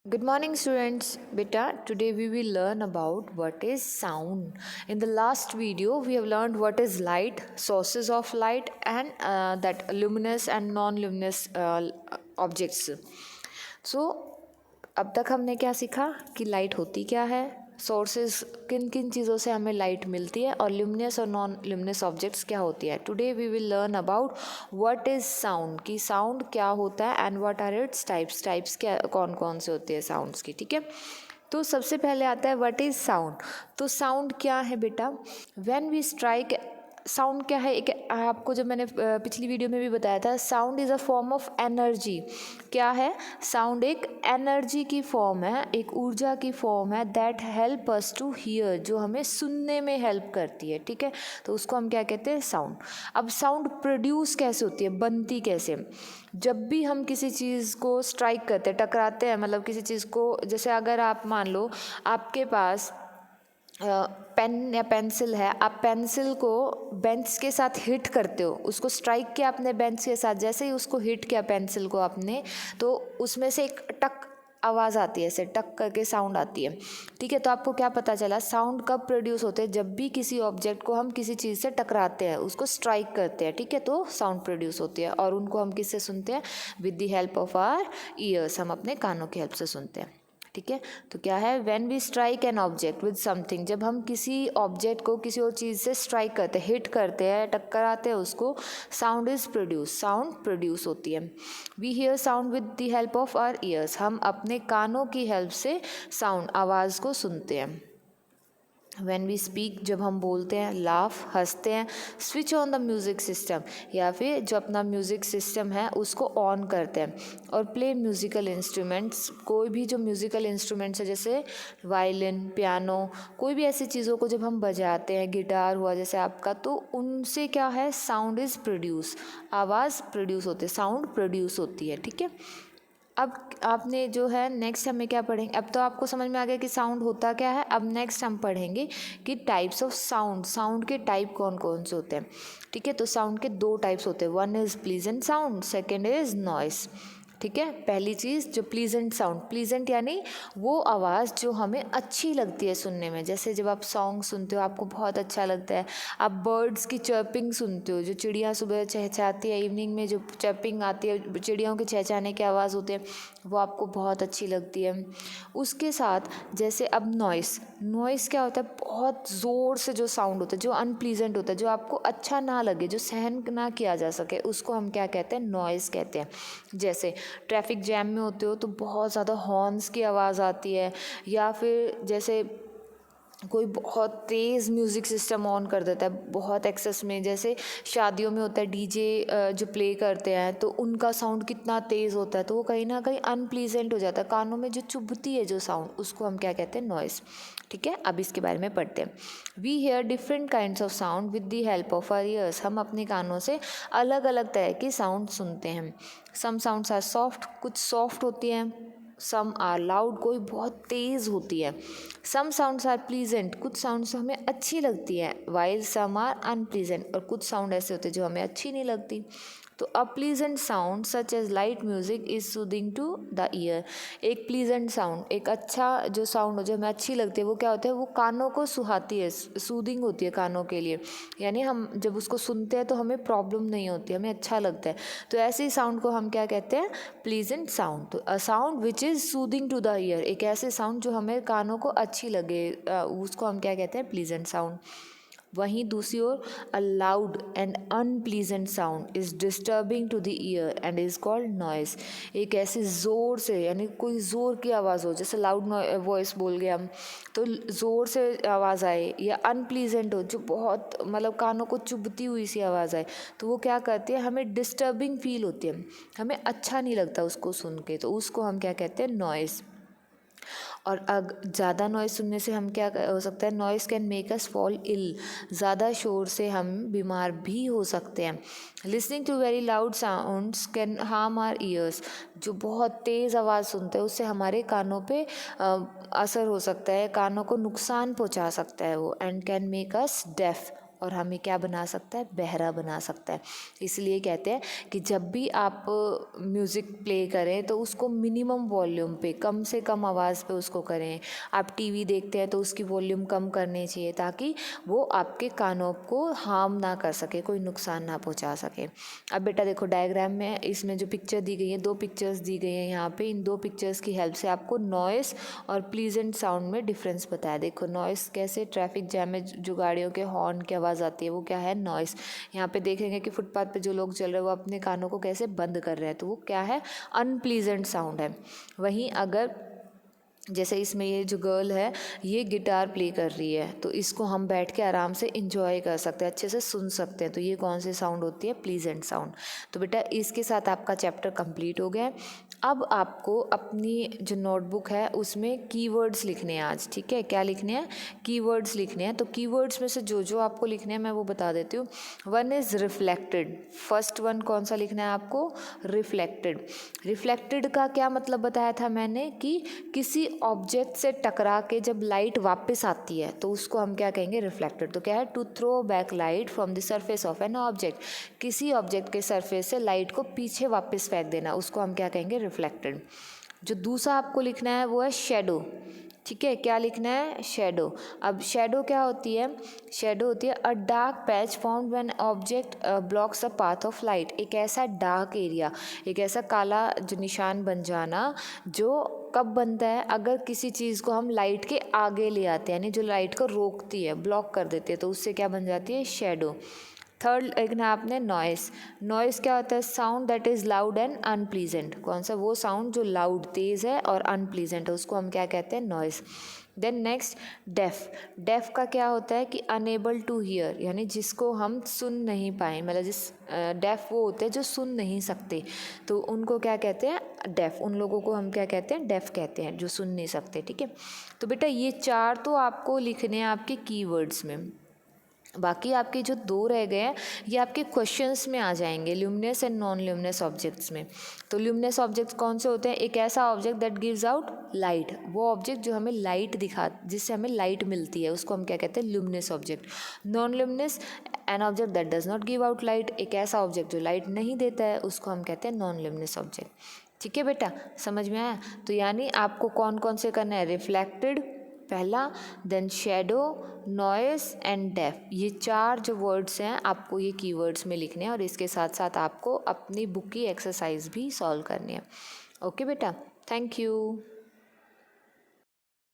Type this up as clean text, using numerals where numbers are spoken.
Good morning, students. Beta, today we will learn about what is sound. In the last video, we have learned what is light, sources of light, and that luminous and non-luminous objects. So, अब तक हमने क्या सीखा कि light होती क्या है, sources किन किन चीज़ों से हमें लाइट मिलती है और ल्यूमिनस और नॉन ल्यूमिनस ऑब्जेक्ट्स क्या होती है. Today we will learn about what is sound, कि साउंड क्या होता है and what are its types क्या कौन कौन से होते हैं साउंड्स की. ठीक है, तो सबसे पहले आता है व्हाट इज़ साउंड. तो साउंड क्या है बेटा? व्हेन वी स्ट्राइक, साउंड क्या है? एक आपको जब मैंने पिछली वीडियो में भी बताया था, sound is a form of energy. क्या है? साउंड एक एनर्जी की फॉर्म है, एक ऊर्जा की फॉर्म है that help us to hear, जो हमें सुनने में हेल्प करती है. ठीक है, तो उसको हम क्या कहते हैं? साउंड. अब साउंड प्रोड्यूस कैसे होती है, बनती कैसे? जब भी हम किसी चीज़ को स्ट्राइक करते हैं, टकराते हैं, मतलब किसी चीज़ को, जैसे अगर आप मान लो आपके पास पेन या पेंसिल है, आप पेंसिल को बेंच के साथ हिट करते हो, उसको स्ट्राइक किया आपने बेंच के साथ, जैसे ही उसको हिट किया पेंसिल को आपने, तो उसमें से एक टक आवाज़ आती है, ऐसे टक करके साउंड आती है. ठीक है, तो आपको क्या पता चला साउंड कब प्रोड्यूस होते हैं? जब भी किसी ऑब्जेक्ट को हम किसी चीज़ से टकराते हैं, उसको स्ट्राइक करते हैं. ठीक है, तो साउंड प्रोड्यूस होती है और उनको हम किससे सुनते हैं? With the help of our ears, हम अपने कानों की हेल्प से सुनते हैं. ठीक है, तो क्या है? When we strike an object with something, जब हम किसी ऑब्जेक्ट को किसी और चीज़ से स्ट्राइक करते हैं, हिट करते हैं, टक्कर आते हैं उसको, sound is produce, sound produce होती है. We hear sound with the help of our ears, हम अपने कानों की हेल्प से साउंड, आवाज़ को सुनते हैं. व्हेन वी स्पीक, जब हम बोलते हैं, लाफ, हंसते हैं, switch on the music system, या फिर जो अपना म्यूज़िक सिस्टम है उसको ऑन करते हैं, और प्ले म्यूज़िकल इंस्ट्रूमेंट्स, कोई भी जो म्यूज़िकल इंस्ट्रूमेंट्स है जैसे वायलिन, पियानो, कोई भी ऐसी चीज़ों को जब हम बजाते हैं, गिटार हुआ जैसे आपका, तो उनसे क्या है? साउंड इज़ प्रोड्यूस, आवाज़ प्रोड्यूस होती है, साउंड प्रोड्यूस होती है. ठीक है, अब आपने जो है नेक्स्ट हमें क्या पढ़ेंगे? अब तो आपको समझ में आ गया कि साउंड होता क्या है. अब नेक्स्ट हम पढ़ेंगे कि टाइप्स ऑफ साउंड, साउंड के टाइप कौन कौन से होते हैं. ठीक है, तो साउंड के दो टाइप्स होते हैं, one is pleasant sound, second is noise. ठीक है, पहली चीज़ जो प्लीजेंट साउंड, प्लीजेंट यानी वो आवाज़ जो हमें अच्छी लगती है सुनने में, जैसे जब आप सॉन्ग सुनते हो आपको बहुत अच्छा लगता है, आप बर्ड्स की चर्पिंग सुनते हो, जो चिड़िया सुबह चहचहाती है, इवनिंग में जो चर्पिंग आती है, चिड़ियों के चहचहाने की आवाज़ होती है, वो आपको बहुत अच्छी लगती है. उसके साथ जैसे अब नॉइस, नॉइस क्या होता है? बहुत ज़ोर से जो साउंड होता है, जो अनप्लीजेंट होता है, जो आपको अच्छा ना लगे, जो सहन ना किया जा सके, उसको हम क्या कहते हैं? नॉइस कहते हैं. जैसे ट्रैफिक जैम में होते हो तो बहुत ज़्यादा हॉर्न्स की आवाज़ आती है, या फिर जैसे कोई बहुत तेज़ म्यूज़िक सिस्टम ऑन कर देता है बहुत एक्सेस में, जैसे शादियों में होता है डीजे जो प्ले करते हैं, तो उनका साउंड कितना तेज़ होता है, तो वो कहीं ना कहीं अनप्लीजेंट हो जाता है, कानों में जो चुभती है जो साउंड, उसको हम क्या कहते हैं? नॉइस. ठीक है, अब इसके बारे में पढ़ते हैं. We hear different kinds of sound with the help of our ears, हम अपने कानों से अलग अलग तरह की साउंड सुनते हैं. सम साउंड्स आर सॉफ्ट, कुछ सॉफ्ट होती हैं, सम आर लाउड, कोई बहुत तेज़ होती है, सम साउंड्स आर प्लीजेंट, कुछ साउंड्स हमें अच्छी लगती है, वाइल सम आर अनप्लीजेंट, और कुछ साउंड ऐसे होते हैं जो हमें अच्छी नहीं लगती. तो a pleasant sound such as light music is soothing to the ear, एक प्लीजेंट साउंड, एक अच्छा जो साउंड हो जो हमें अच्छी लगती है, वो क्या होता है? वो कानों को सुहाती है, सूदिंग होती है कानों के लिए, यानी हम जब उसको सुनते हैं तो हमें प्रॉब्लम नहीं होती, हमें अच्छा लगता है. तो ऐसे ही साउंड को हम क्या कहते हैं? Pleasant sound. तो a sound which is soothing to the ear, एक ऐसे साउंड जो हमें कानों को अच्छी लगे, उसको हम क्या कहते हैं? Pleasant sound. वहीं दूसरी ओर a loud and unpleasant sound is disturbing to the ear and is called noise, एक ऐसे ज़ोर से, यानी कोई ज़ोर की आवाज़ हो, जैसे लाउड वॉइस बोल गए हम, तो ज़ोर से आवाज़ आए, या अनप्लीजेंट हो, जो बहुत मतलब कानों को चुभती हुई सी आवाज़ आए, तो वो क्या करती है? हमें डिस्टर्बिंग फील होती है, हमें अच्छा नहीं लगता उसको सुन के, तो उसको हम क्या कहते हैं? नॉइस. और ज़्यादा नॉइज़ सुनने से हम क्या हो सकता है? Noise can make us fall ill, ज़्यादा शोर से हम बीमार भी हो सकते हैं. Listening to very loud sounds can harm our ears, जो बहुत तेज़ आवाज़ सुनते हैं उससे हमारे कानों पे असर हो सकता है, कानों को नुकसान पहुंचा सकता है वो, and can make us deaf, और हमें क्या बना सकता है, बहरा बना सकता है। इसलिए कहते हैं कि जब भी आप म्यूज़िक प्ले करें तो उसको मिनिमम वॉल्यूम पे, कम से कम आवाज़ पे उसको करें। आप टीवी देखते हैं तो उसकी वॉल्यूम कम करनी चाहिए ताकि वो आपके कानों को हार्म ना कर सके, कोई नुकसान ना पहुंचा सके। अब बेटा देखो डायग्राम में इसमें जो पिक्चर दी गई है, 2 पिक्चर्स दी गई हैं यहाँ पे। इन 2 पिक्चर्स की हेल्प से आपको नॉइस और प्लीजेंट साउंड में डिफरेंस बताया। देखो नॉइस कैसे, ट्रैफिक जैम में जो गाड़ियों के हॉर्न की आवाज़ आती है वो क्या है, नॉइस। यहाँ पे देखेंगे कि फुटपाथ पे जो लोग चल रहे हैं वो अपने कानों को कैसे बंद कर रहे हैं, तो वो क्या है, अनप्लीजेंट साउंड है। वहीं अगर जैसे इसमें ये जो गर्ल है ये गिटार प्ले कर रही है तो इसको हम बैठ के आराम से इंजॉय कर सकते हैं, अच्छे से सुन सकते हैं। तो ये कौन सी साउंड होती है, प्लीजेंट साउंड। तो बेटा इसके साथ आपका चैप्टर कंप्लीट हो गया है। अब आपको अपनी जो नोटबुक है उसमें कीवर्ड्स लिखने हैं आज, ठीक है। क्या लिखने हैं, कीवर्ड्स लिखने हैं। तो कीवर्ड्स में से जो जो आपको लिखने हैं मैं वो बता देती हूँ। 1 इज़ रिफ्लेक्टेड। फर्स्ट वन कौन सा लिखना है आपको, रिफ्लेक्टेड। रिफ्लेक्टेड का क्या मतलब बताया था मैंने कि किसी ऑब्जेक्ट से टकरा के जब लाइट वापस आती है तो उसको हम क्या कहेंगे, रिफ्लेक्टेड। तो क्या है, to throw back light from the surface of an object. किसी ऑब्जेक्ट के सरफेस से लाइट को पीछे वापस फेंक देना, उसको हम क्या कहेंगे, रिफ्लेक्टेड। जो दूसरा आपको लिखना है वो है शेडो, ठीक है। क्या लिखना है, शेडो। अब शेडो क्या होती है, शेडो होती है अ dark patch found when object blocks a path of light. एक ऐसा डार्क एरिया, एक ऐसा काला जो निशान बन जाना, जो कब बनता है, अगर किसी चीज़ को हम लाइट के आगे ले आते हैं, यानी जो लाइट को रोकती है, ब्लॉक कर देती है, तो उससे क्या बन जाती है, शेडो। थर्ड लिखना है आपने नॉइस। नॉइस क्या होता है, sound that is loud and unpleasant. कौन सा, वो साउंड जो लाउड तेज़ है और अनप्लीजेंट है, उसको हम क्या कहते हैं, noise. Then next deaf. Deaf का क्या होता है कि अनेबल टू हियर, यानी जिसको हम सुन नहीं पाए, मतलब जिस डेफ वो होते हैं जो सुन नहीं सकते, तो उनको क्या कहते हैं, डेफ। उन लोगों को हम क्या कहते हैं, डेफ कहते हैं, जो सुन नहीं सकते, ठीक है। तो बेटा ये 4 तो आपको लिखने हैं आपके कीवर्ड्स में। बाकी आपके जो 2 रह गए हैं ये आपके क्वेश्चंस में आ जाएंगे, luminous and non luminous objects में। तो ल्यूमिनस ऑब्जेक्ट्स कौन से होते हैं, एक ऐसा object that gives out light, वो ऑब्जेक्ट जो हमें लाइट दिखा, जिससे हमें लाइट मिलती है, उसको हम क्या कहते हैं, luminous object. Non luminous an object that does not give out light, एक ऐसा ऑब्जेक्ट जो लाइट नहीं देता है, उसको हम कहते हैं नॉन ल्यूमिनस ऑब्जेक्ट। ठीक है बेटा, समझ में आया। तो यानी आपको कौन कौन से करना है, रिफ्लेक्टेड पहला, then shadow, noise and deaf. ये 4 जो वर्ड्स हैं आपको ये कीवर्ड्स में लिखने हैं और इसके साथ साथ आपको अपनी बुक की एक्सरसाइज भी सॉल्व करनी है। ओके बेटा, थैंक यू।